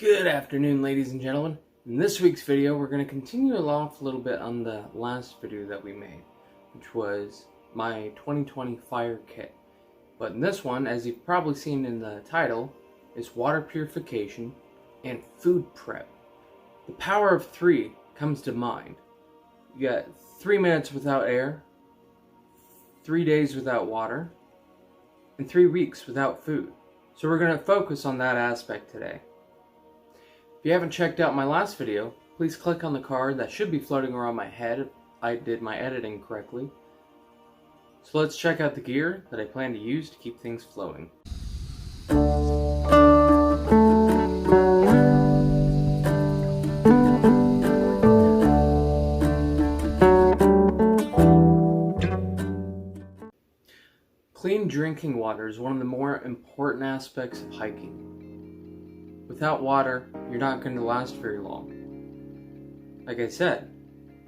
Good afternoon, ladies and gentlemen. In this week's video, we're going to continue off a little bit on the last video that we made, which was my 2020 fire kit. But in this one, as you've probably seen in the title, is water purification and food prep. The power of 3 comes to mind. You got 3 minutes without air, 3 days without water, and 3 weeks without food. So we're going to focus on that aspect today. If you haven't checked out my last video, please click on the card that should be floating around my head if I did my editing correctly. So let's check out the gear that I plan to use to keep things flowing. Clean drinking water is one of the more important aspects of hiking. Without water, you're not going to last very long. Like I said,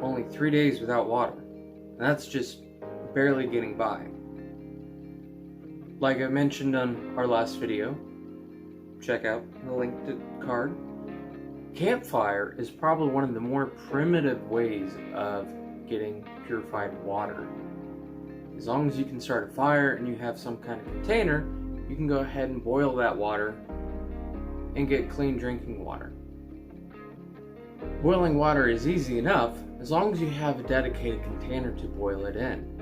only 3 days without water, and that's just barely getting by. Like I mentioned on our last video, check out the link to the card. Campfire is probably one of the more primitive ways of getting purified water. As long as you can start a fire and you have some kind of container, you can go ahead and boil that water and get clean drinking water. Boiling water is easy enough as long as you have a dedicated container to boil it in.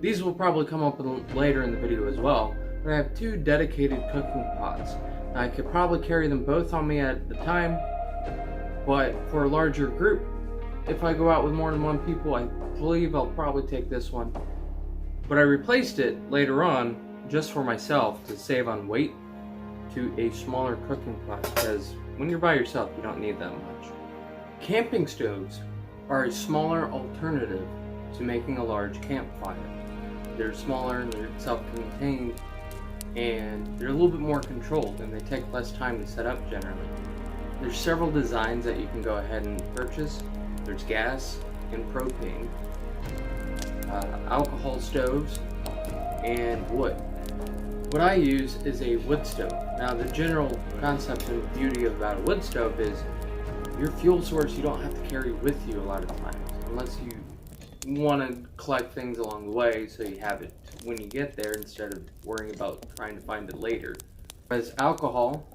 These will probably come up later in the video as well, but I have 2 dedicated cooking pots. Now, I could probably carry them both on me at the time, but for a larger group, if I go out with more than 1 people, I believe I'll probably take this one. But I replaced it later on just for myself to save on weight to a smaller cooking pot, because when you're by yourself you don't need that much. Camping stoves are a smaller alternative to making a large campfire. They're smaller and they're self-contained and they're a little bit more controlled and they take less time to set up generally. There's several designs that you can go ahead and purchase. There's gas and propane, alcohol stoves, and wood. What I use is a wood stove. Now, the general concept and beauty about a wood stove is your fuel source you don't have to carry with you a lot of times, unless you want to collect things along the way so you have it when you get there instead of worrying about trying to find it later. As alcohol,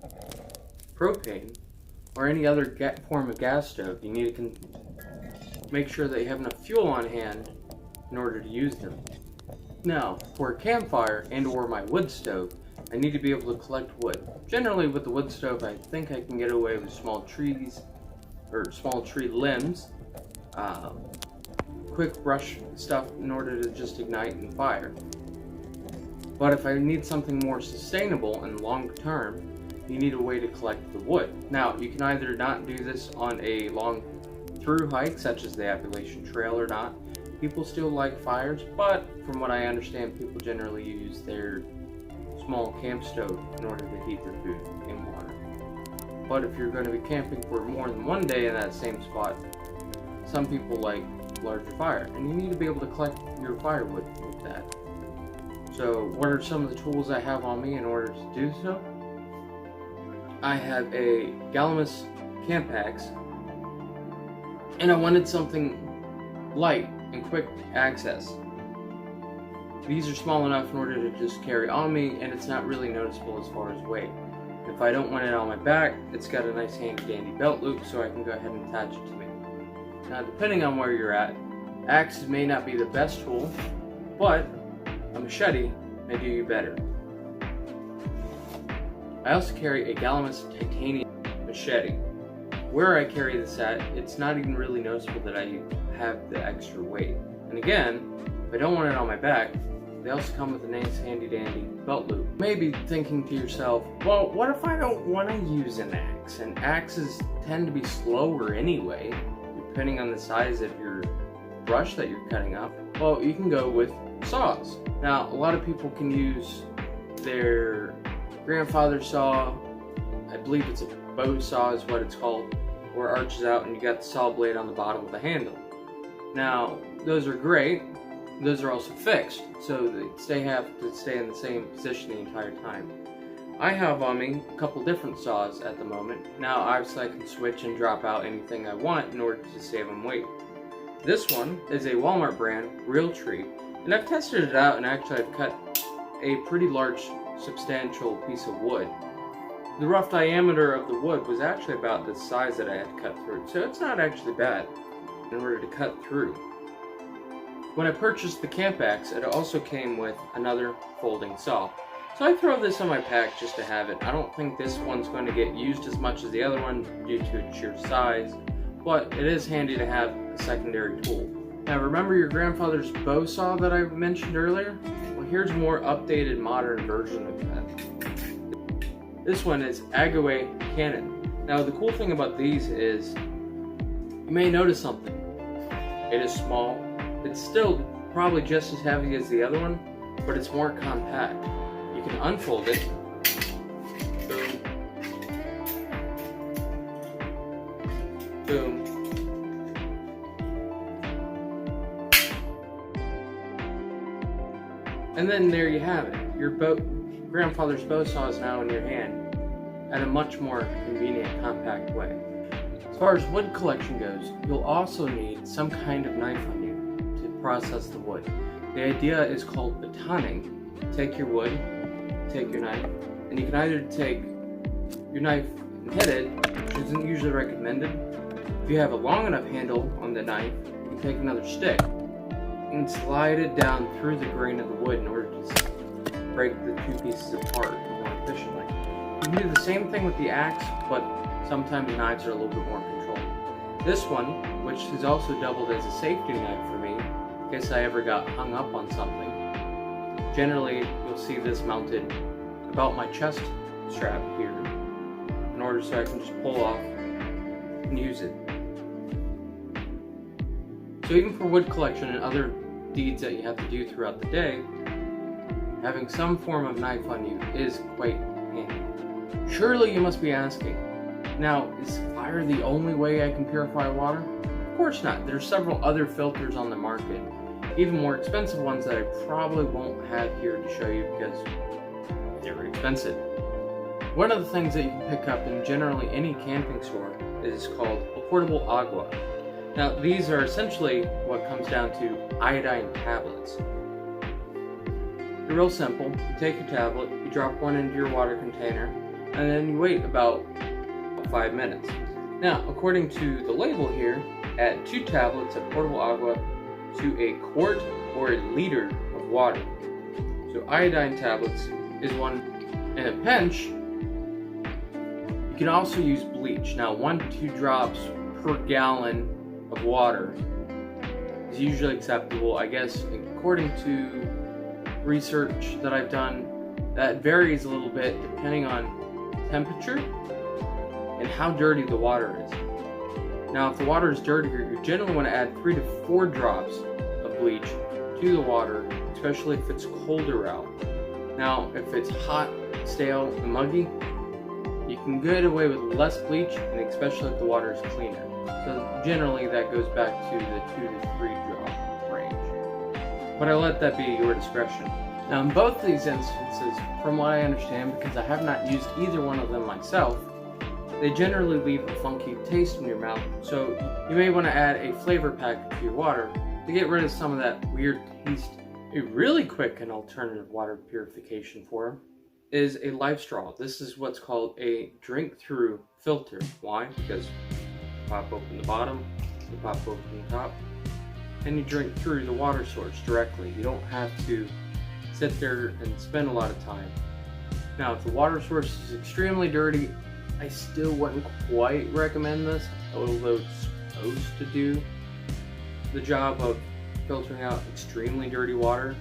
propane, or any other form of gas stove, you need to make sure that you have enough fuel on hand in order to use them. Now, for a campfire and or my wood stove, I need to be able to collect wood. Generally with the wood stove, I think I can get away with small trees, or small tree limbs, quick brush stuff in order to just ignite and fire. But if I need something more sustainable and long term, you need a way to collect the wood. Now, you can either not do this on a long through hike, such as the Appalachian Trail, or not. People still like fires, but from what I understand, people generally use their small camp stove in order to heat their food and water. But if you're going to be camping for more than 1 day in that same spot, some people like larger fire, and you need to be able to collect your firewood with that. So what are some of the tools I have on me in order to do so? I have a Galamus camp axe, and I wanted something light and quick access. These are small enough in order to just carry on me, and it's not really noticeable as far as weight. If I don't want it on my back, it's got a nice handy dandy belt loop so I can go ahead and attach it to me. Now, depending on where you're at, axes may not be the best tool, but a machete may do you better. I also carry a Galamus titanium machete. Where I carry this at, it's not even really noticeable that I have the extra weight. And again, if I don't want it on my back, they also come with a nice handy dandy belt loop. You may be thinking to yourself, well, what if I don't want to use an axe? And axes tend to be slower anyway, depending on the size of your brush that you're cutting up. Well, you can go with saws. Now, a lot of people can use their grandfather's saw. I believe it's a bow saw is what it's called, where it arches out and you got the saw blade on the bottom of the handle. Now, those are great. Those are also fixed, so they have to stay in the same position the entire time. I have on me a couple different saws at the moment. Now obviously I can switch and drop out anything I want in order to save on weight. This one is a Walmart brand, Real Tree, and I've tested it out and actually I've cut a pretty large, substantial piece of wood. The rough diameter of the wood was actually about the size that I had to cut through, so it's not actually bad in order to cut through. When I purchased the camp axe, it also came with another folding saw. So I throw this in my pack just to have it. I don't think this one's going to get used as much as the other one due to its sheer size, but it is handy to have a secondary tool. Now remember your grandfather's bow saw that I mentioned earlier? Well, here's a more updated modern version of that. This one is Agaway Cannon. Now the cool thing about these is you may notice something. It is small. It's still probably just as heavy as the other one, but it's more compact. You can unfold it. Boom. Boom. And then there you have it. Your grandfather's bow saw is now in your hand at a much more convenient, compact way. As far as wood collection goes, you'll also need some kind of knife on you to process the wood. The idea is called batoning. Take your wood, take your knife, and you can either take your knife and hit it, which isn't usually recommended. If you have a long enough handle on the knife, you can take another stick and slide it down through the grain of the wood in order to break the two pieces apart more efficiently. You can do the same thing with the axe, but sometimes knives are a little bit more controlled. This one, which has also doubled as a safety knife for me, in case I ever got hung up on something. Generally, you'll see this mounted about my chest strap here, in order so I can just pull off and use it. So even for wood collection and other deeds that you have to do throughout the day, having some form of knife on you is quite handy. Surely you must be asking, now, is fire the only way I can purify water? Of course not. There's several other filters on the market, even more expensive ones that I probably won't have here to show you because they're expensive. One of the things that you can pick up in generally any camping store is called a portable agua. Now, these are essentially what comes down to iodine tablets. They're real simple. You take your tablet, you drop one into your water container, and then you wait about 5 minutes. Now, according to the label here, add 2 tablets of portable agua to a quart or a liter of water. So iodine tablets is one in a pinch. You can also use bleach. Now 1 to 2 drops per gallon of water is usually acceptable. I guess according to research that I've done, that varies a little bit depending on temperature and how dirty the water is. Now if the water is dirtier, you generally want to add 3 to 4 drops of bleach to the water, especially if it's colder out. Now if it's hot, stale, and muggy, you can get away with less bleach, and especially if the water is cleaner. So generally that goes back to the 2 to 3 drop range. But I let that be your discretion. Now in both these instances, from what I understand, because I have not used either one of them myself, they generally leave a funky taste in your mouth, so you may want to add a flavor pack to your water to get rid of some of that weird taste. A really quick and alternative water purification form is a live straw. This is what's called a drink-through filter. Why? Because you pop open the bottom, you pop open the top, and you drink through the water source directly. You don't have to sit there and spend a lot of time. Now, if the water source is extremely dirty, I still wouldn't quite recommend this, although it's supposed to do the job of filtering out extremely dirty water.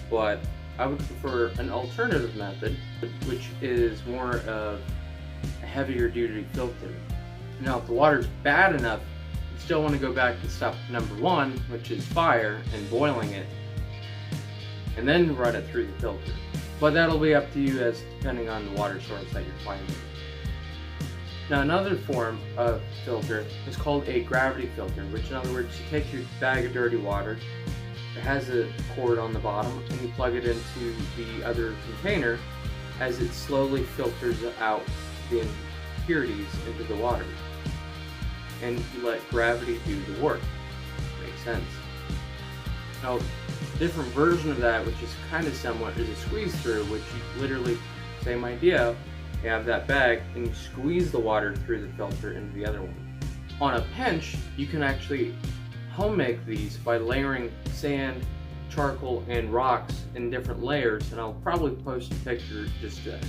But I would prefer an alternative method, which is more of a heavier duty filter. Now, if the water's bad enough, you still want to go back to step number 1, which is fire and boiling it, and then run it through the filter. But that'll be up to you as depending on the water source that you're finding. Now another form of filter is called a gravity filter, which in other words, you take your bag of dirty water, it has a cord on the bottom, and you plug it into the other container, as it slowly filters out the impurities into the water. And you let gravity do the work. Makes sense. Now, a different version of that, which is kind of similar, is a squeeze through, which you literally, same idea, you have that bag and you squeeze the water through the filter into the other one. On a pinch, you can actually home make these by layering sand, charcoal, and rocks in different layers, and I'll probably post a picture just to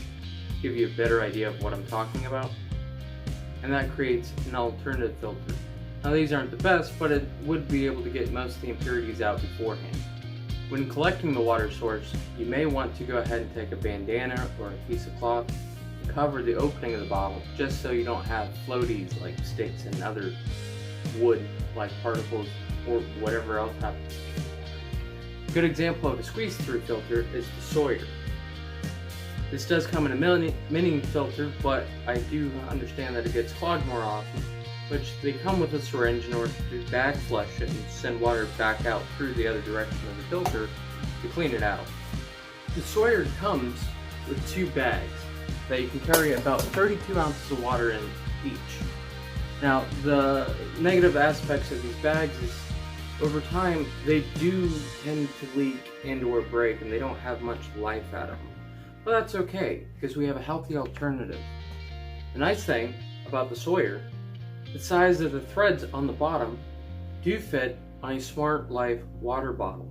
give you a better idea of what I'm talking about. And that creates an alternative filter. Now these aren't the best, but it would be able to get most of the impurities out beforehand. When collecting the water source, you may want to go ahead and take a bandana or a piece of cloth and cover the opening of the bottle, just so you don't have floaties like sticks and other wood-like particles or whatever else happens. A good example of a squeeze-through filter is the Sawyer. This does come in a mini filter, but I do understand that it gets clogged more often, which they come with a syringe in order to bag flush it and send water back out through the other direction of the filter to clean it out. The Sawyer comes with 2 bags that you can carry about 32 ounces of water in each. Now, the negative aspects of these bags is over time they do tend to leak and or break, and they don't have much life out of them. But that's okay, because we have a healthy alternative. The nice thing about the Sawyer, the size of the threads on the bottom do fit on a Smart Life water bottle.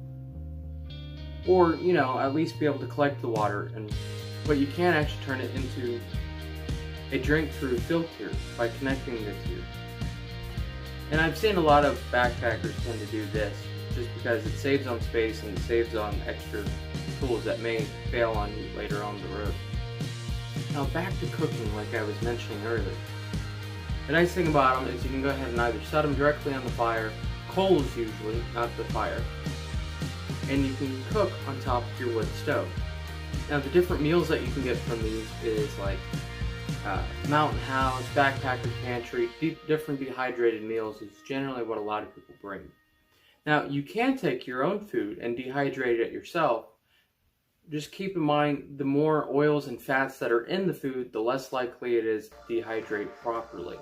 Or, at least be able to collect the water, but you can actually turn it into a drink-through filter by connecting the two. And I've seen a lot of backpackers tend to do this, just because it saves on space and it saves on extra tools that may fail on you later on the road. Now back to cooking, like I was mentioning earlier. The nice thing about them is you can go ahead and either set them directly on the fire, coals usually, not the fire, and you can cook on top of your wood stove. Now the different meals that you can get from these is like Mountain House, Backpacker's Pantry, different dehydrated meals is generally what a lot of people bring. Now you can take your own food and dehydrate it yourself. Just keep in mind, the more oils and fats that are in the food, the less likely it is to dehydrate properly.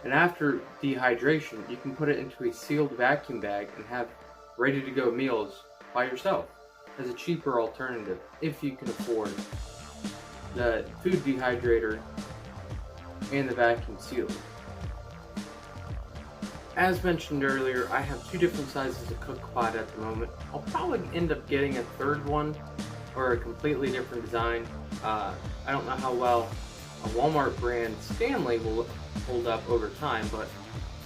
And after dehydration, you can put it into a sealed vacuum bag and have ready to go meals by yourself as a cheaper alternative if you can afford the food dehydrator and the vacuum sealer. As mentioned earlier, I have 2 different sizes of cook pot at the moment. I'll probably end up getting a 3rd one or a completely different design. I don't know how well a Walmart brand Stanley will hold up over time, but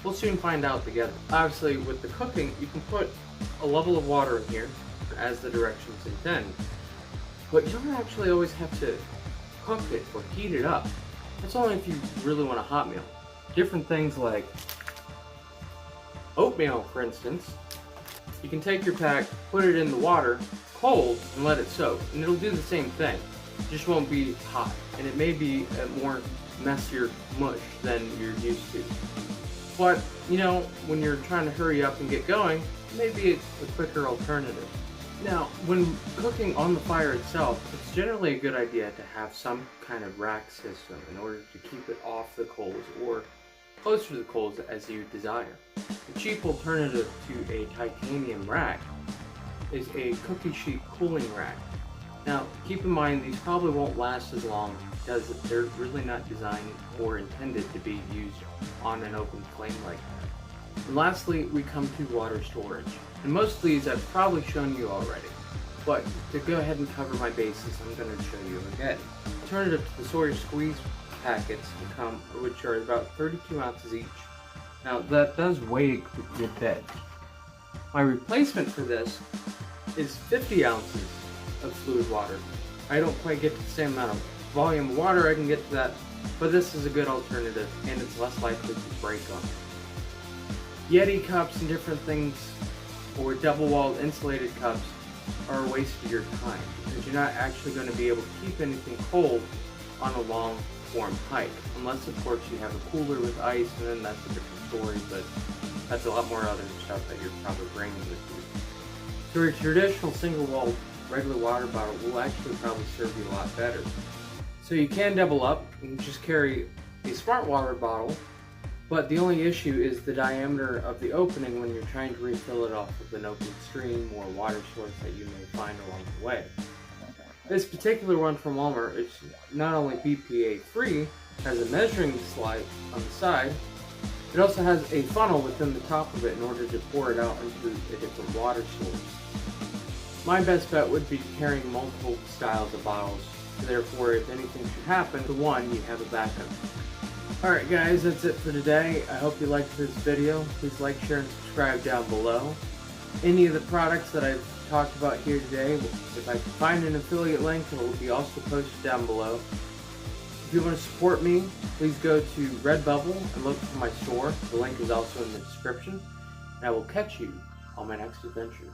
we'll soon find out together. Obviously, with the cooking, you can put a level of water in here as the directions intend, but you don't actually always have to cook it or heat it up. That's only if you really want a hot meal. Different things like oatmeal, for instance, you can take your pack, put it in the water cold, and let it soak, and it'll do the same thing. It just won't be hot, and it may be a more messier mush than you're used to. But, when you're trying to hurry up and get going, it may be a quicker alternative. Now, when cooking on the fire itself, it's generally a good idea to have some kind of rack system in order to keep it off the coals or closer to the coals as you desire. The cheap alternative to a titanium rack is a cookie sheet cooling rack. Now, keep in mind these probably won't last as long because they're really not designed or intended to be used on an open flame like that. And lastly, we come to water storage. And most of these I've probably shown you already, but to go ahead and cover my bases, I'm going to show you again. Alternative to the Sawyer Squeeze packets which are about 32 ounces each. Now that does weigh a good bit. My replacement for this is 50 ounces of fluid water. I don't quite get to the same amount of volume of water I can get to that, but this is a good alternative and it's less likely to break on it. Yeti cups and different things, or double-walled insulated cups, are a waste of your time because you're not actually going to be able to keep anything cold on a long form hike, unless of course you have a cooler with ice, and then that's a different story, but that's a lot more other stuff that you're probably bringing with you. So your traditional single-walled regular water bottle will actually probably serve you a lot better. So you can double up and just carry a smart water bottle, but the only issue is the diameter of the opening when you're trying to refill it off of an open stream or water source that you may find along the way. This particular one from Walmart is not only BPA free, has a measuring slide on the side, it also has a funnel within the top of it in order to pour it out into a different water source. My best bet would be carrying multiple styles of bottles, therefore if anything should happen to one, you have a backup. Alright guys, that's it for today. I hope you liked this video. Please like, share, and subscribe down below. Any of the products that I've talked about here today, if I can find an affiliate link, it will be also posted down below. If you want to support me, please go to Redbubble and look for my store. The link is also in the description. And I will catch you on my next adventure.